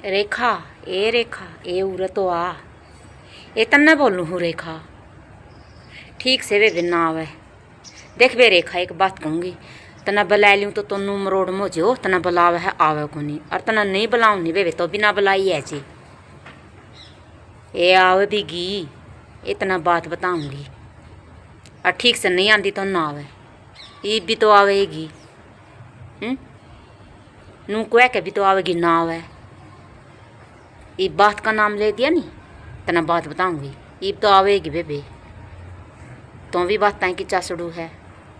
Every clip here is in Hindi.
रेखा, ए उरे तो आ। ए तन्ने बोलूँ हूँ रेखा, ठीक से वे ना आवे। देख बे रेखा, एक बात कहूँगी, तना बुला लूँ तो तनु मरोड़ मोजे हो, तना बुलावे है आवे को नहीं, और तना नहीं बुलाऊँ नहीं वे तो बिना बुलाई है जी। ए आवे भी गी, इतना बात बताऊँगी, और ठीक से नहीं आती तो ना आवे। ईब भी तो आवेगी, नू कह के भी तो आवेगी ना आवे। ईब बात का नाम ले दिया नहीं, तना बात बताऊँगी, ईब तो आवेगी बेबे। तो भी बात ताई की चासड़ू है,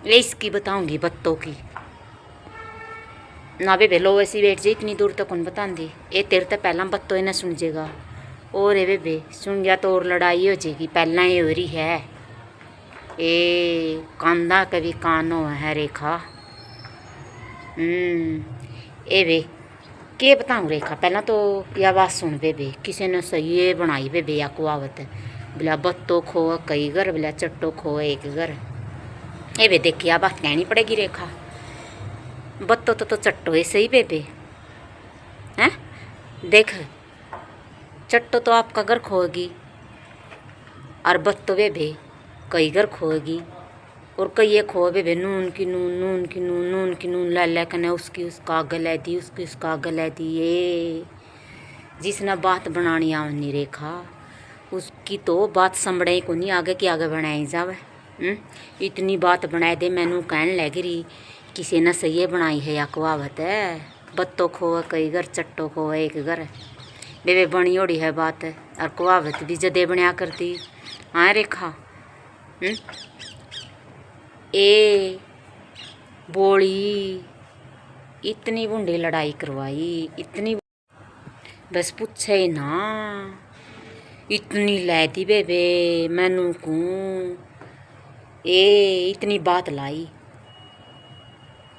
ये इसकी बताऊँगी बत्तों की ना बेबे। लो ऐसी बैठ जाए इतनी दूर तक कौन बताती, ये तेरे तो पहला बत्तों इन्हें सुन जेगा, और ये बेबे सुन गया तो और लड़ाई हो जाएगी। पहला ये हो रही है, ए कांदा कभी कानो है रेखा। ए बे के बताऊँ रेखा, पहला तो यह आवाज़ सुन बेबे, किसी ने सही ये बनाई बेबे या कुआवत, बिला बत्तो खो कई घर, बिला चट्टो खो एक घर। ए बे देख क्या बात कहनी पड़ेगी रेखा, बत्तो तो चट्टो है सही बेबे, हैं देख चट्टो तो आपका घर खोएगी, और बत्तो बेबे कई घर खोएगी, और कई ये खो बेबे नून की नून, नून की नून, नून की नून ला कने उसकी उसका गले दी, उसकी उसका गले दी। ये जिसने बात बनानी आवनी रेखा, उसकी तो बात संभड़े को नहीं, आगे की आगे बनाई जावे। इतनी बात बनाए दे, मैनू कहन लग रही किसी ने सही बनाई है या कहावत है, बत्तो खो कई घर, चट्टो खो एक घर। बेबे बनी ओड़ी है बात, और कहावत भी जदे बनया करती। हाँ रेखा, ए बोली इतनी बूढ़ी लड़ाई करवाई, इतनी बस पूछे ना, इतनी लै दी बेबे मैनू को, ए इतनी बात लाई,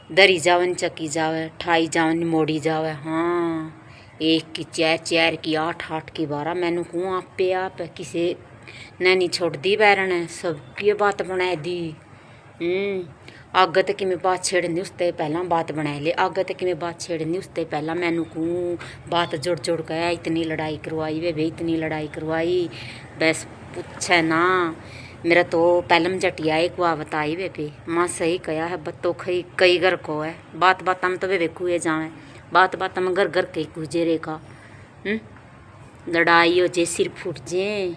दरी जावन चकी जावे, ठाई जावन मोड़ी जावे। हाँ एक की चैर, चैर की आठ, आठ की 12, मैनू को आप पे आप किसे ने नहीं छोड़ दी बैरन, सबकी बात बना दी। आगे तक कि मैं बात छेड़नी उसते पहला बात बना ले, आगे तक कि मैं बात छेड़नी उसते पहला मैनू को बात जोड़ जोड़ के इतनी लड़ाई करवाई बेबे, इतनी लड़ाई करवाई बस पूछे ना। मेरा तो पहलम जटिया एक कहावत आई बेबे, माँ सही कहा है, बत्तो खई कई घर को है, बात बात में तो बेबे कुए जावे, बात बात में घर घर कई कूजे रेखा। लड़ाई हो जे, सिर फूट जे,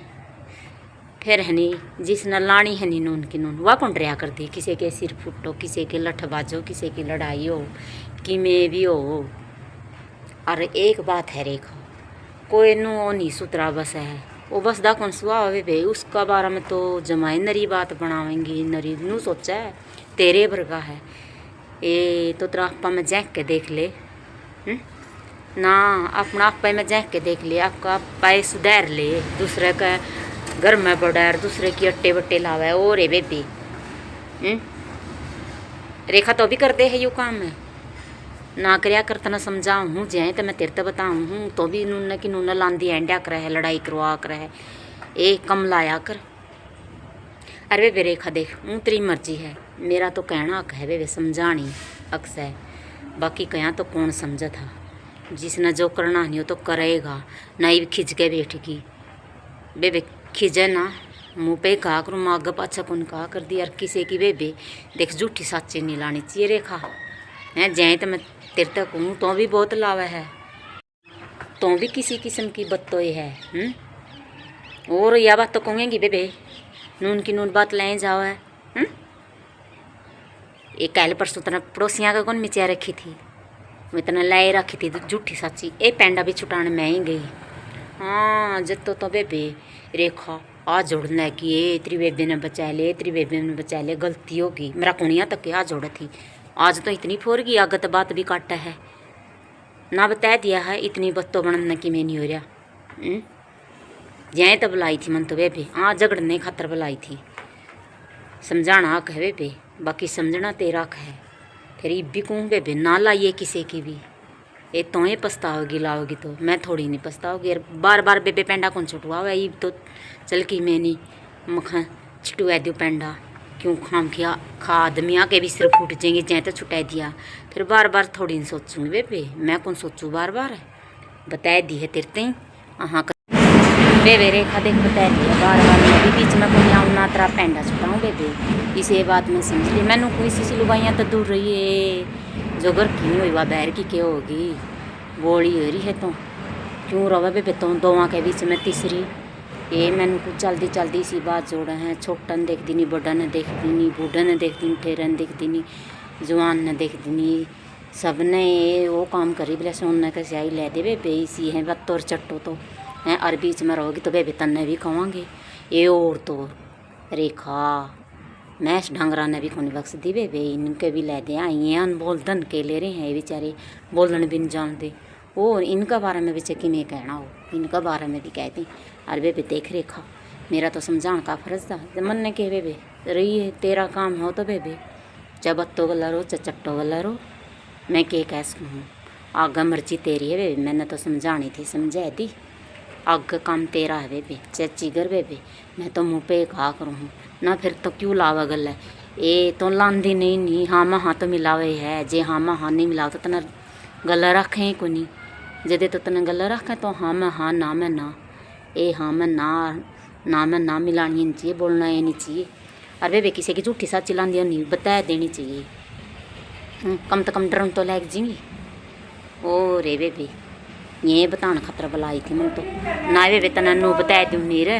फिर हनी जिसने लानी है नी नून की नून, वह कौन रहा करती, किसी के सिर फुटो, किसी के लठ बाजो, किसी की लड़ाई हो, कि में भी हो। और एक बात है रेखा, कोई नू वो नहीं सुतरा बस है, वो बस दा कौन सुहा हो भाई, उसका बारे में तो जमाई नरी बात बनावेंगी, नरी नू सोचा है तेरे वर्गा है। ए तो तेरा आपा में जैक के देख ले, ना अपना आपा में जैक के देख ले, आपका पाए सुधार ले, दूसरे का घर में बड़ा और दूसरे की अट्टे बट्टे लावा है। और बेबी रेखा तो भी करते है यू काम है ना, करया करता ना समझाऊँ हूँ जाए तो मैं तेरे तो बताऊँ हूँ, तो भी नून की नून लांदी एंडा कर है, लड़ाई करवा कर है, एक कम लाया कर। अरे वे रेखा देख, तेरी मर्जी है, मेरा तो कहना हक है वे समझानी अक्स है, बाकी कया तो कौन समझा था, जिसने जो करना नहीं हो तो करेगा, नहीं खिंच के बैठेगी बेबे, खिजे ना मुँह पे कहा करूँ, माग पाछा कौन कहा कर दी। और किसी की बेबे देख झूठी साची नहीं लानी चाहिए रेखा, हैं जैं तो मैं तेरे तक हूँ, तो भी बहुत लावा है, तो भी किसी किस्म की बत्तों है। और यह बात तो कहूँगी बेबे, नून की नून बात लाए जाओ है। एक कल परसों तना पड़ोसियाँ का कौन मिचिया रखी थी, मैं तना लाई रखी थी झूठी साची, ए पेंडा भी छुटाने मैं ही गई। हाँ जब तो बेबे रेखा आ जोड़ना कि ये तेरी बेबे ने बचा ले, तेरी बेबे ने बचा ले, गलती होगी, मेरा कुणिया तक आ जोड़ थी, आज तो इतनी फोर गई, आगत बात भी काटा है ना, बता दिया है इतनी बत्तों बनने की मैं नहीं हो रहा। जैं तो बुलाई थी मन तो बेबे, हाँ झगड़ने खातर बुलाई थी, समझाना हक है बेबे, बाकी समझना तेरा हक है। फिर इब भी कहूँ बेबे ना लाइए किसी की भी, ये तो ही पछताओगी लाओगी, तो मैं थोड़ी नहीं पछताओगी यार, बार बार बेबे पेंडा कौन छुटवा हुआ, ईब तो चल की मैं नहीं मखा छुटवा दो पेंडा, क्यों खाम खिया खा आदमिया के भी सिर फूट जाएंगे जैं तो छुटा दिया, फिर बार बार थोड़ी नहीं सोचूंगी बेबे, मैं कौन सोचूँ बार बार। बता दी है तेरे ते हाँ बेबे रेखा देख बता दी है बार बार मैं भी बीच में कोई आऊँ ना तेरा पैंडा छुटाऊँ बेबे इसे बात में समझ ली मैनू कोई सी लुगाइयाँ तो दूर रही है जो घर की नहीं हुई वह बहर की क्या होगी बोली हो रही है तो क्यों रवा बेबे तो दोवां के बीच में तीसरी ये मैनू कुछ जल्दी जल्दी सी बात जोड़ा है छोटा ने देखती नहीं बड़ा ने देखती नहीं बूढ़ा ने देखती नहीं ठेरा ने देखती नहीं जवान ने देखती नहीं सब ने ये वो काम करी बोले सोने का स्याही ले दे बेबे इसी है बत्तौर चट्टो तो हैं और बीच में रहोगी तो बेबे तन्ने भी कहेंगे ये और तो रेखा मैं ढंगरा ने भी कौन बख्श दी बेबे इनके भी ले दे आई हैं बोल दन के ले रहे हैं बेचारे बोलन भी नहीं जानते और इनका बारे में भी कि मैं कहना हो इनका बारे में भी कहती अरे बेबे देख रेखा मेरा तो समझाने का फर्ज था मन ने कहे बेबे रही है तेरा काम हो तो बेबे चाहे बत्तो गला रो चाहे चट्टो गला रो मैं के कह सकूँ आगा मर्जी तेरी है बेबे मैंने तो समझानी थी समझा दी आग काम तेरा है बेबे चाची घर बेबे मैं तो मुँह पे कहा करूँ ना फिर तो क्यों लावा गल है ये तो लांदी नहीं हाँ महाँ तो मिलावे है जे हाँ महाँ नहीं मिलाओ तो तना गला रखें को नहीं जदे तो तना गला रखें तो हाँ मैं हाँ ना मैं ना ए हाँ मैं ना मिलानी नहीं चाहिए बोलना ये नहीं चाहिए और बेबे किसी की झूठी साथ चिल्लानी नहीं बता देनी चाहिए कम तो कम ड्रम तो लग जाएंगी ओ रे बेबे ये बताना खतरा बुलाई थी मन तो ना बेबे तना नू बता दूँ नीर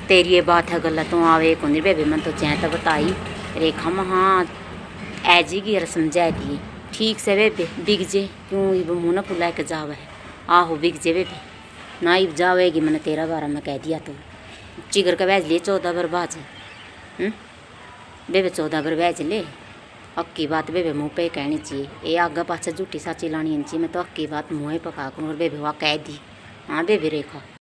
तेरी ये बात है गलत तो आवे कौन बेबे मन तो चैन तो बताई रेखा महाँ ऐजीगी और समझा दी ठीक से बेबे बिक जे क्यों ये मुँह ना फुला के जावे है आहो बिक जे बेबे ना ही जावेगी मैंने तेरा बारा में कह दिया तो चिगर का बैज ले 14 बार बाज बेबे 14 बार बैज ले अक्की बात बेबे मुँह पे कहनी चाहिए ये आगा पाछा झूठी साची लानी चाहिए मैं तो अक्की बात मुँह पका करूँ और बेबे वहाँ कह दी हाँ बेबे रेखा